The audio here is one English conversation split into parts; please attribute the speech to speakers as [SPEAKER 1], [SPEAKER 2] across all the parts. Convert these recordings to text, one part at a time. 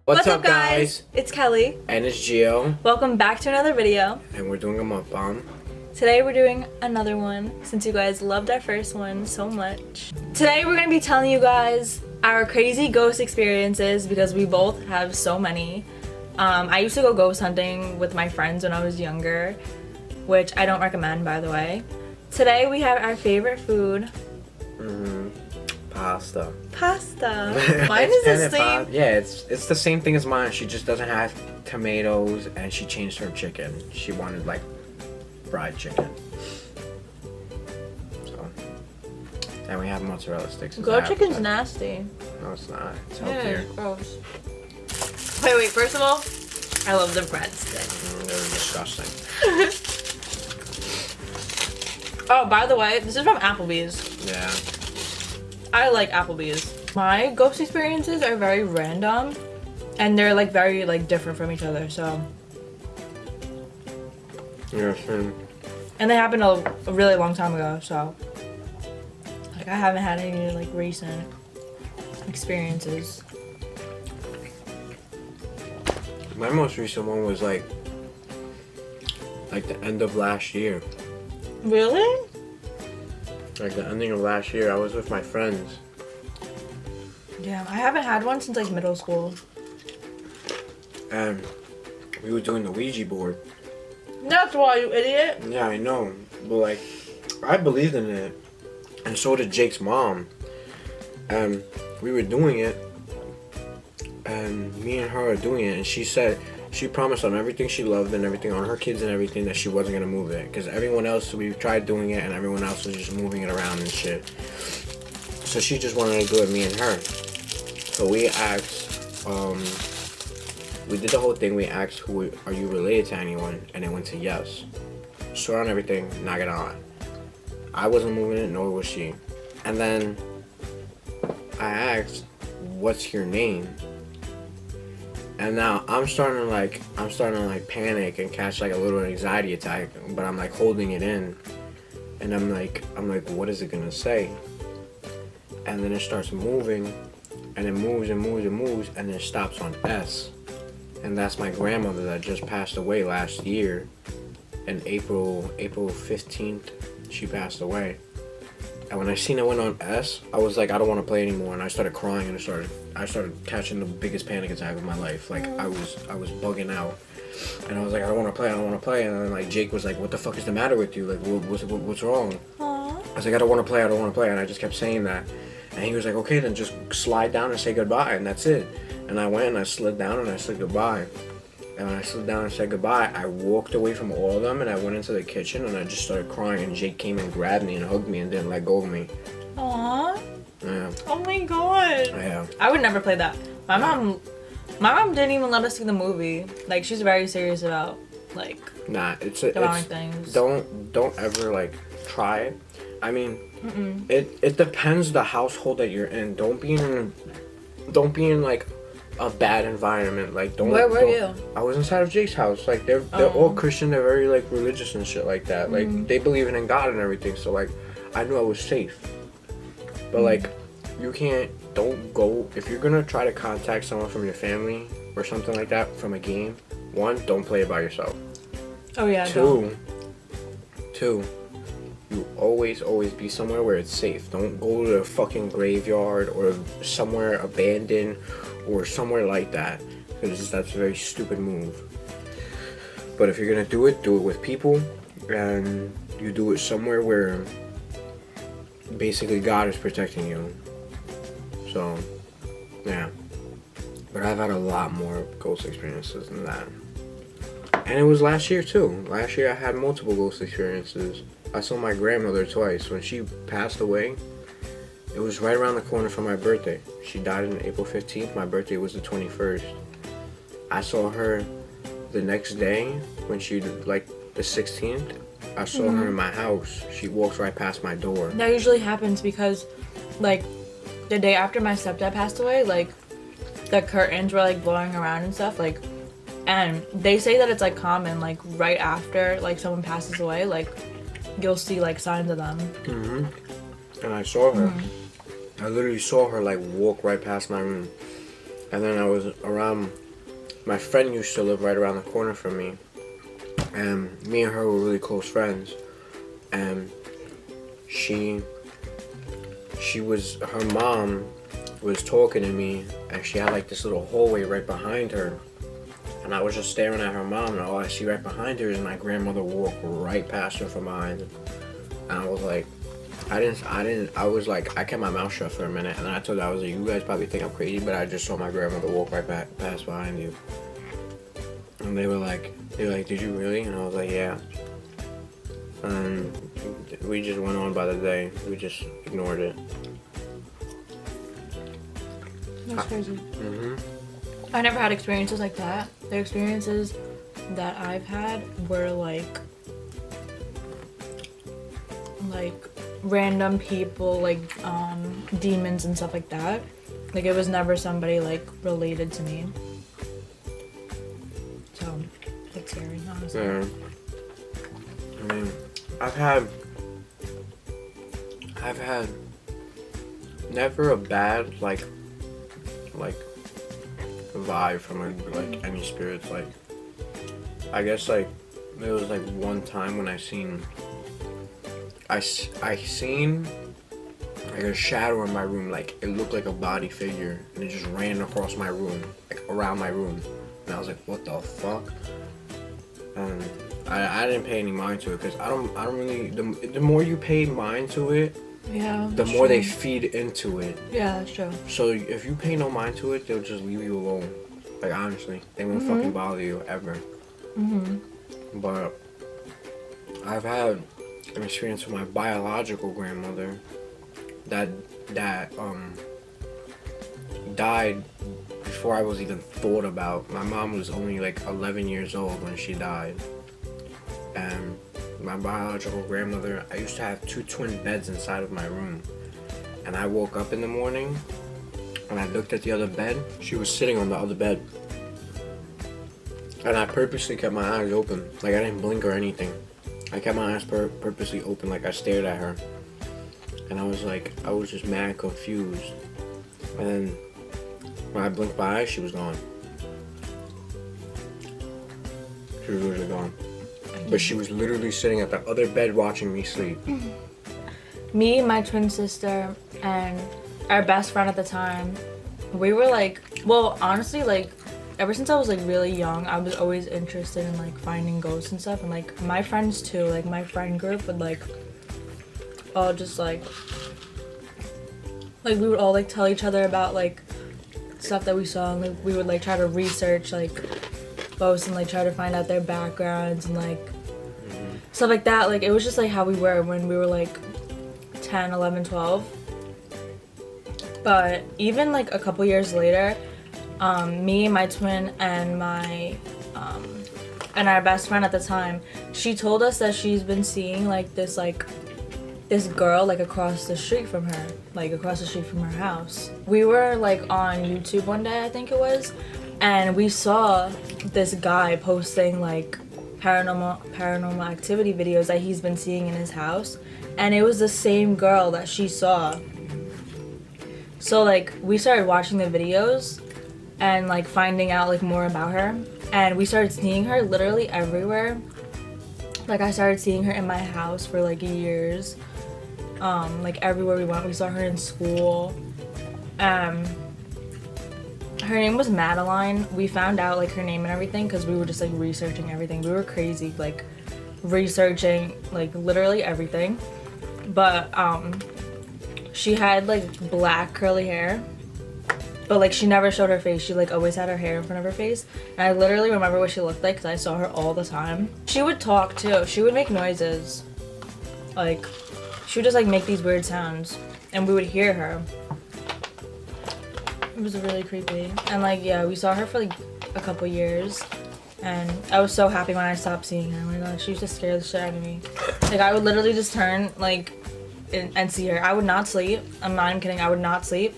[SPEAKER 1] What's up, guys?
[SPEAKER 2] It's Kelly.
[SPEAKER 1] And it's Gio.
[SPEAKER 2] Welcome back to another video.
[SPEAKER 1] And we're doing a mukbang.
[SPEAKER 2] Today we're doing another one since you guys loved our first one so much. Today we're going to be telling you guys our crazy ghost experiences because we both have so many. I used to go ghost hunting with my friends when I was younger, which I don't recommend, by the way. Today we have our favorite food.
[SPEAKER 1] Pasta.
[SPEAKER 2] Mine is the same.
[SPEAKER 1] Yeah, it's the same thing as mine. She just doesn't have tomatoes, and she changed her chicken. She wanted like fried chicken. So, and we have mozzarella sticks.
[SPEAKER 2] Grilled chicken's nasty.
[SPEAKER 1] No, it's not. It's
[SPEAKER 2] Yeah,
[SPEAKER 1] healthier.
[SPEAKER 2] it's gross. Wait. First of all, I love the breadsticks.
[SPEAKER 1] They're disgusting.
[SPEAKER 2] Oh, by the way, this is from Applebee's.
[SPEAKER 1] Yeah.
[SPEAKER 2] I like Applebee's. My ghost experiences are very random, and they're like very like different from each other. So.
[SPEAKER 1] Yeah, same.
[SPEAKER 2] And they happened a really long time ago. So. Like I haven't had any like recent experiences.
[SPEAKER 1] My most recent one was like the end of last year.
[SPEAKER 2] Really?
[SPEAKER 1] Like the ending of last year, I was with my friends.
[SPEAKER 2] Damn, I haven't had one since like middle school.
[SPEAKER 1] And we were doing the Ouija board.
[SPEAKER 2] That's why, you idiot.
[SPEAKER 1] Yeah, I know. But like, I believed in it. And so did Jake's mom. And we were doing it. And me and her are doing it. And she promised on everything she loved and everything, on her kids and everything, that she wasn't going to move it. Because everyone else, we tried doing it and everyone else was just moving it around and shit. So she just wanted to do it, me and her. So we asked, we did the whole thing. We asked, are you related to anyone? And it went to yes. Swear on everything, not gonna lie. I wasn't moving it, nor was she. And then I asked, what's your name? And now I'm starting to like panic and catch like a little anxiety attack, but I'm like holding it in. And I'm like, what is it gonna say? And then it starts moving, and it moves and moves and moves, and then it stops on S. And that's my grandmother that just passed away last year. In April 15th, she passed away. And when I seen it went on S, I was like, I don't want to play anymore. And I started crying, and I started catching the biggest panic attack of my life. Like I was bugging out, and I was like, I don't want to play. And then like Jake was like, what the fuck is the matter with you? Like what's wrong?
[SPEAKER 2] Aww.
[SPEAKER 1] I was like, I don't want to play. And I just kept saying that. And he was like, okay, then just slide down and say goodbye, and that's it. And I went and I slid down and I said goodbye. And when I slid down and said goodbye, I walked away from all of them and I went into the kitchen and I just started crying. And Jake came and grabbed me and hugged me and didn't let go of me.
[SPEAKER 2] Aww.
[SPEAKER 1] Yeah.
[SPEAKER 2] Oh my god.
[SPEAKER 1] Yeah.
[SPEAKER 2] I would never play that. My mom didn't even let us see the movie. Like she's very serious about like
[SPEAKER 1] It's
[SPEAKER 2] things.
[SPEAKER 1] Don't ever like try it. I mean, it depends the household that you're in. Don't be in like a bad environment. Like
[SPEAKER 2] Where were you?
[SPEAKER 1] I was inside of Jake's house. Like they're all Christian. They're very like religious and shit like that. Like they believe in God and everything. So like I knew I was safe. But like don't go if you're gonna try to contact someone from your family or something like that from a game. One, don't play it by yourself.
[SPEAKER 2] Oh yeah.
[SPEAKER 1] Two, you always be somewhere where it's safe. Don't go to a fucking graveyard or somewhere abandoned or somewhere like that, because that's a very stupid move. But if you're gonna do it with people, and you do it somewhere where basically God is protecting you. So yeah, but I've had a lot more ghost experiences than that. And it was last year too. Last year I had multiple ghost experiences. I saw my grandmother twice. When she passed away, it was right around the corner from my birthday. She died on April 15th. My birthday was the 21st. I saw her the next day when she, like the 16th. I saw her in my house. She walked right past my door.
[SPEAKER 2] That usually happens because, like, the day after my stepdad passed away, like, the curtains were, like, blowing around and stuff, like, and they say that it's, like, common, like, right after, like, someone passes away, like, you'll see, like, signs of them.
[SPEAKER 1] And I saw her. I literally saw her, like, walk right past my room. And then I was around, my friend used to live right around the corner from me. And me and her were really close friends. And her mom was talking to me, and she had like this little hallway right behind her. And I was just staring at her mom, and all I see right behind her is my grandmother walk right past her from behind. And I was like, I was like, I kept my mouth shut for a minute, and then I told her, I was like, you guys probably think I'm crazy, but I just saw my grandmother walk right past behind you. And they were like, did you really? And I was like, yeah. And we just went on by the day. We just ignored it.
[SPEAKER 2] That's crazy.
[SPEAKER 1] Mm-hmm.
[SPEAKER 2] I never had experiences like that. The experiences that I've had were like random people, like demons and stuff like that. Like it was never somebody like related to me. So it's scary, honestly.
[SPEAKER 1] Yeah. I mean, I've had never a bad like vibe from like any spirits. Like I guess like there was like one time when I seen like a shadow in my room. Like it looked like a body figure, and it just ran across my room, like around my room. And I was like, what the fuck? And I didn't pay any mind to it because I don't really. The more you pay mind to it,
[SPEAKER 2] yeah,
[SPEAKER 1] the more they feed into it.
[SPEAKER 2] Yeah, that's true.
[SPEAKER 1] So if you pay no mind to it, they'll just leave you alone. Like honestly, they won't fucking bother you ever. But I've had an experience with my biological grandmother that died before I was even thought about. My mom was only like 11 years old when she died. And my biological grandmother, I used to have 2 twin beds inside of my room. And I woke up in the morning and I looked at the other bed. She was sitting on the other bed. And I purposely kept my eyes open. Like I didn't blink or anything. I kept my eyes purposely open, like I stared at her. And I was just mad confused. And then when I blinked my eyes, she was gone. She was literally gone. But she was literally sitting at the other bed watching me sleep.
[SPEAKER 2] Me, my twin sister, and our best friend at the time, we were like, well, honestly, like, ever since I was like really young, I was always interested in like finding ghosts and stuff. And like my friends too, like my friend group would like all just like we would all like tell each other about like stuff that we saw, and like we would like try to research like ghosts and like try to find out their backgrounds and like stuff like that. Like it was just like how we were when we were like 10, 11, 12. But even like a couple years later, me, my twin, and and our best friend at the time, she told us that she's been seeing like this girl like across the street from her, like across the street from her house. We were like on YouTube one day, I think it was, and we saw this guy posting like paranormal activity videos that he's been seeing in his house, and it was the same girl that she saw. So like we started watching the videos and like finding out like more about her, and we started seeing her literally everywhere. Like I started seeing her in my house for like years. Like everywhere we went, we saw her in school. Her name was Madeline. We found out like her name and everything because we were just like researching everything. We were crazy, like researching like literally everything. But she had like black curly hair, but like she never showed her face. She like always had her hair in front of her face, and I literally remember what she looked like because I saw her all the time. She would talk too. She would make noises, like she would just like make these weird sounds, and we would hear her. It was really creepy. And like yeah, we saw her for like a couple years, and I was so happy when I stopped seeing her. Oh my god, she used to scare the shit out of me. Like I would literally just turn like and see her. I would not sleep. I'm not even kidding. I would not sleep.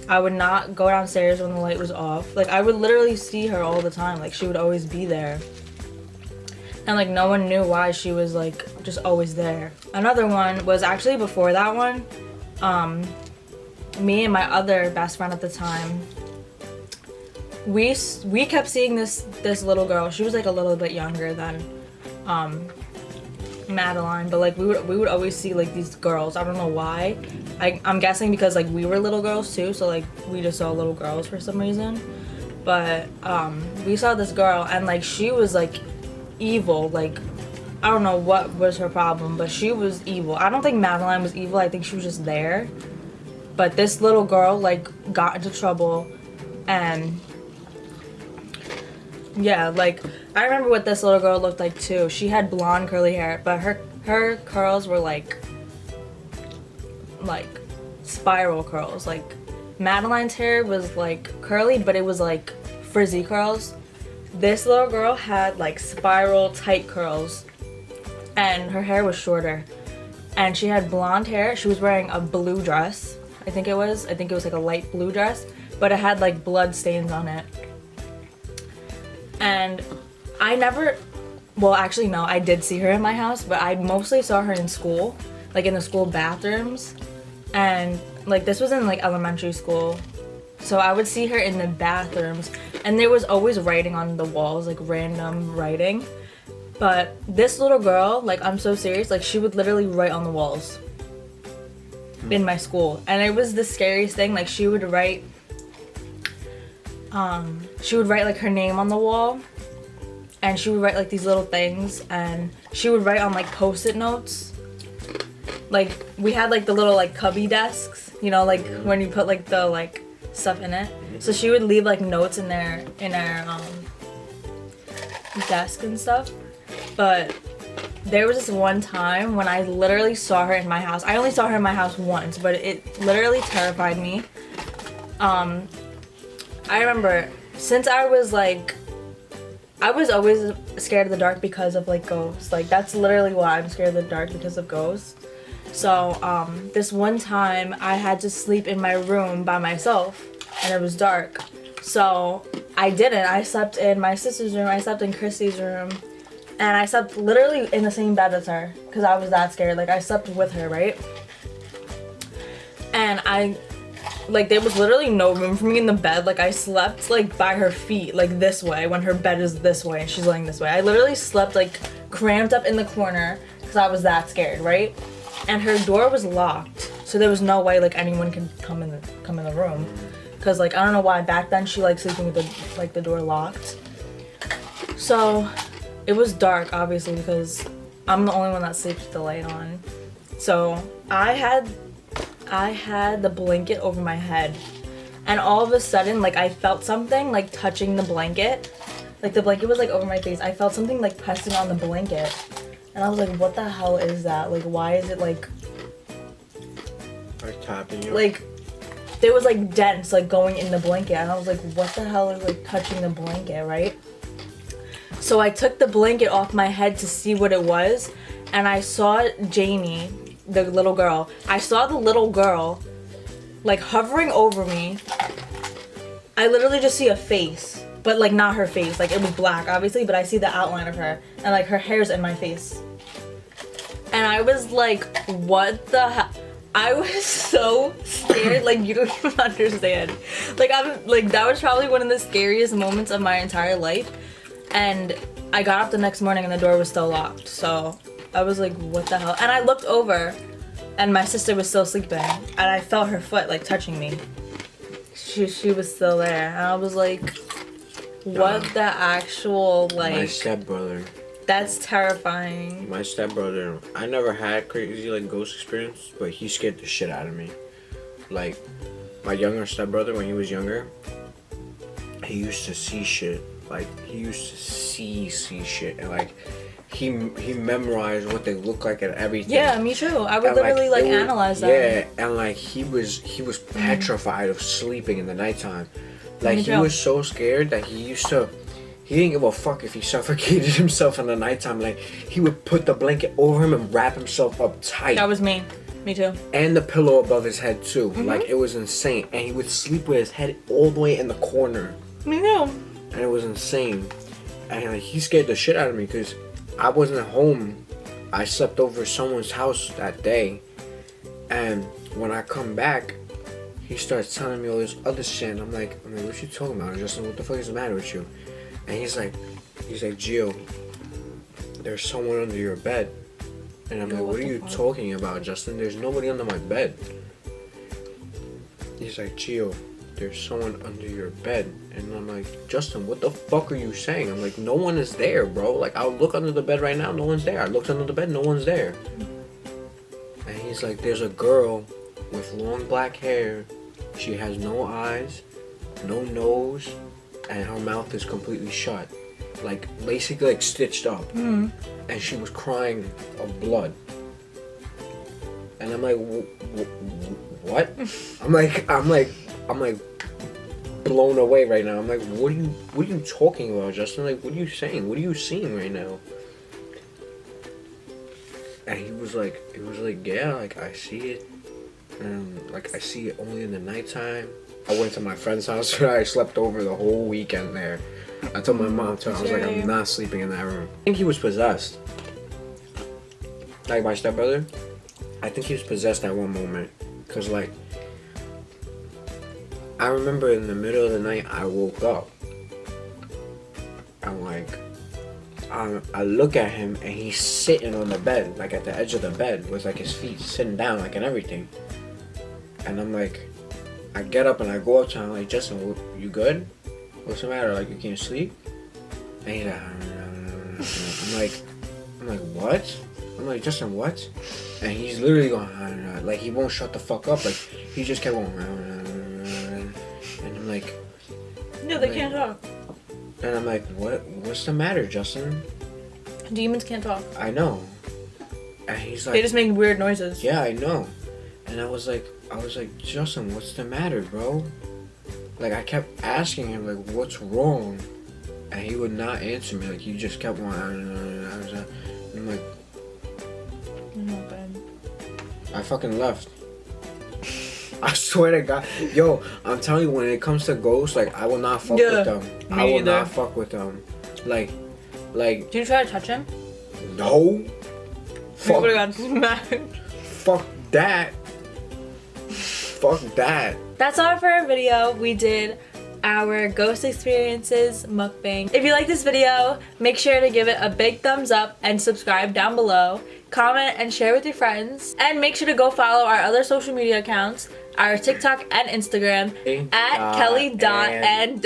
[SPEAKER 2] I would not go downstairs when the light was off. Like I would literally see her all the time. Like she would always be there. And like no one knew why she was like just always there. Another one was actually before that one. Me and my other best friend at the time, we kept seeing this little girl. She was like a little bit younger than Madeline, but like we would always see like these girls. I don't know why. I'm guessing because like we were little girls too, so like we just saw little girls for some reason. But we saw this girl and like she was like evil. Like I don't know what was her problem, but she was evil. I don't think Madeline was evil. I think she was just there. But this little girl like got into trouble, and yeah, like I remember what this little girl looked like too. She had blonde curly hair, but her curls were like spiral curls. Like Madeline's hair was like curly, but it was like frizzy curls. This little girl had like spiral tight curls, and her hair was shorter, and she had blonde hair. She was wearing a blue dress. I think it was like a light blue dress, but it had like blood stains on it. And I never, well actually no, I did see her in my house, but I mostly saw her in school, like in the school bathrooms. And like this was in like elementary school, so I would see her in the bathrooms, and there was always writing on the walls, like random writing. But this little girl, like I'm so serious, like she would literally write on the walls in my school, and it was the scariest thing. Like she would write like her name on the wall, and she would write like these little things, and she would write on like post-it notes. Like we had like the little like cubby desks, you know, like when you put like the like stuff in it. So she would leave like notes in her desk and stuff. But there was this one time when I literally saw her in my house. I only saw her in my house once, but it literally terrified me. I remember since I was always scared of the dark because of like ghosts. Like that's literally why I'm scared of the dark, because of ghosts. So this one time I had to sleep in my room by myself, and it was dark. So I didn't. I slept in my sister's room. I slept in Christy's room. And I slept literally in the same bed as her because I was that scared. Like I slept with her, right? And there was literally no room for me in the bed. Like I slept like by her feet, like this way, when her bed is this way and she's laying this way. I literally slept like cramped up in the corner because I was that scared, right? And her door was locked, so there was no way like anyone could come in the room. Cause like I don't know why back then she liked sleeping with the door locked. So it was dark, obviously, because I'm the only one that sleeps with the light on. So I had the blanket over my head, and all of a sudden, like I felt something like touching the blanket. Like the blanket was like over my face. I felt something like pressing on the blanket, and I was like, "What the hell is that? Like, why is it like
[SPEAKER 1] tapping you?"
[SPEAKER 2] Like there was like dents like going in the blanket, and I was like, "What the hell is like touching the blanket?" Right? So I took the blanket off my head to see what it was, and I saw Jamie, the little girl. I saw the little girl like hovering over me. I literally just see a face, but like not her face. Like it was black, obviously, but I see the outline of her, and like her hair's in my face. And I was like, what the hell? I was so scared, like you don't even understand. Like that was probably one of the scariest moments of my entire life. And I got up the next morning and the door was still locked. So I was like, what the hell? And I looked over and my sister was still sleeping, and I felt her foot like touching me. She was still there, and I was like, what the actual like.
[SPEAKER 1] My stepbrother.
[SPEAKER 2] That's terrifying.
[SPEAKER 1] My stepbrother, I never had crazy like ghost experience, but he scared the shit out of me. Like my younger stepbrother, when he was younger, he used to see shit. Like he used to see shit, and like he memorized what they look like and everything.
[SPEAKER 2] Yeah, me too. I would literally like analyze that.
[SPEAKER 1] Yeah, and like he was petrified of sleeping in the nighttime. Like he was so scared that he didn't give a fuck if he suffocated himself in the nighttime. Like he would put the blanket over him and wrap himself up tight.
[SPEAKER 2] That was me. Me too.
[SPEAKER 1] And the pillow above his head too. Like it was insane. And he would sleep with his head all the way in the corner.
[SPEAKER 2] Me too.
[SPEAKER 1] And it was insane. And like he scared the shit out of me because I wasn't home. I slept over someone's house that day. And when I come back, he starts telling me all this other shit, and I'm like, what you talking about, Justin? What the fuck is the matter with you? And he's like, Gio, there's someone under your bed. And I'm like, what are you talking about, Justin? There's nobody under my bed. He's like, Gio, there's someone under your bed. And I'm like, Justin, what the fuck are you saying? I'm like, no one is there, bro. Like, I'll look under the bed right now, no one's there. I looked under the bed, no one's there. And he's like, there's a girl with long black hair. She has no eyes, no nose, and her mouth is completely shut. Like, basically like stitched up.
[SPEAKER 2] Mm.
[SPEAKER 1] And she was crying of blood. And I'm like, what? I'm like blown away right now. I'm like, what are you talking about, Justin? Like, what are you saying? What are you seeing right now? And he was like, yeah, like I see it. And like I see it only in the nighttime. I went to my friend's house and I slept over the whole weekend there. I told my mom too. I was like, I'm not sleeping in that room. I think he was possessed. Like my stepbrother, I think he was possessed at one moment. Cause like, I remember in the middle of the night I woke up. I'm like, I look at him and he's sitting on the bed, like at the edge of the bed with like his feet sitting down, like and everything. And I'm like, I get up and I go up to him, I'm like, Justin, you good? What's the matter? Like, you can't sleep? And he's like, I'm like, what? I'm like, Justin, what? And he's literally going, like, he won't shut the fuck up. Like, he just kept going, and I'm like,
[SPEAKER 2] no, they can't talk.
[SPEAKER 1] And I'm like, what's the matter, Justin?
[SPEAKER 2] Demons can't talk.
[SPEAKER 1] I know. And he's like,
[SPEAKER 2] they just make weird noises.
[SPEAKER 1] Yeah, I know. And I was like, Justin, what's the matter, bro? Like, I kept asking him, like, what's wrong? And he would not answer me. Like, he just kept going, and I'm like,
[SPEAKER 2] nothing.
[SPEAKER 1] I fucking left. I swear to God. Yo, I'm telling you, when it comes to ghosts, like, I will not fuck with them. I will not fuck with them. Like.
[SPEAKER 2] Did you try to touch him?
[SPEAKER 1] No.
[SPEAKER 2] Fuck. You would've got smacked.
[SPEAKER 1] Fuck that. Fuck that.
[SPEAKER 2] That's all for our video. We did our ghost experiences mukbang. If you like this video, make sure to give it a big thumbs up and subscribe down below. Comment and share with your friends. And make sure to go follow our other social media accounts, our TikTok and Instagram at kelly.and.geo.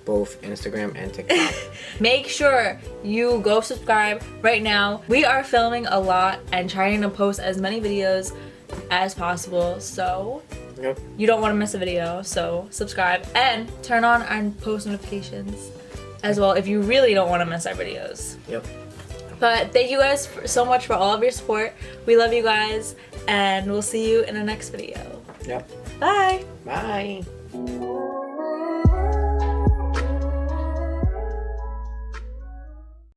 [SPEAKER 1] Both Instagram and TikTok.
[SPEAKER 2] Make sure you go subscribe right now. We are filming a lot and trying to post as many videos as possible, so you don't want to miss a video. So subscribe and turn on our post notifications as well if you really don't want to miss our videos.
[SPEAKER 1] Yep.
[SPEAKER 2] But thank you guys so much for all of your support. We love you guys, and we'll see you in the next video.
[SPEAKER 1] Yep.
[SPEAKER 2] Bye.
[SPEAKER 1] Bye.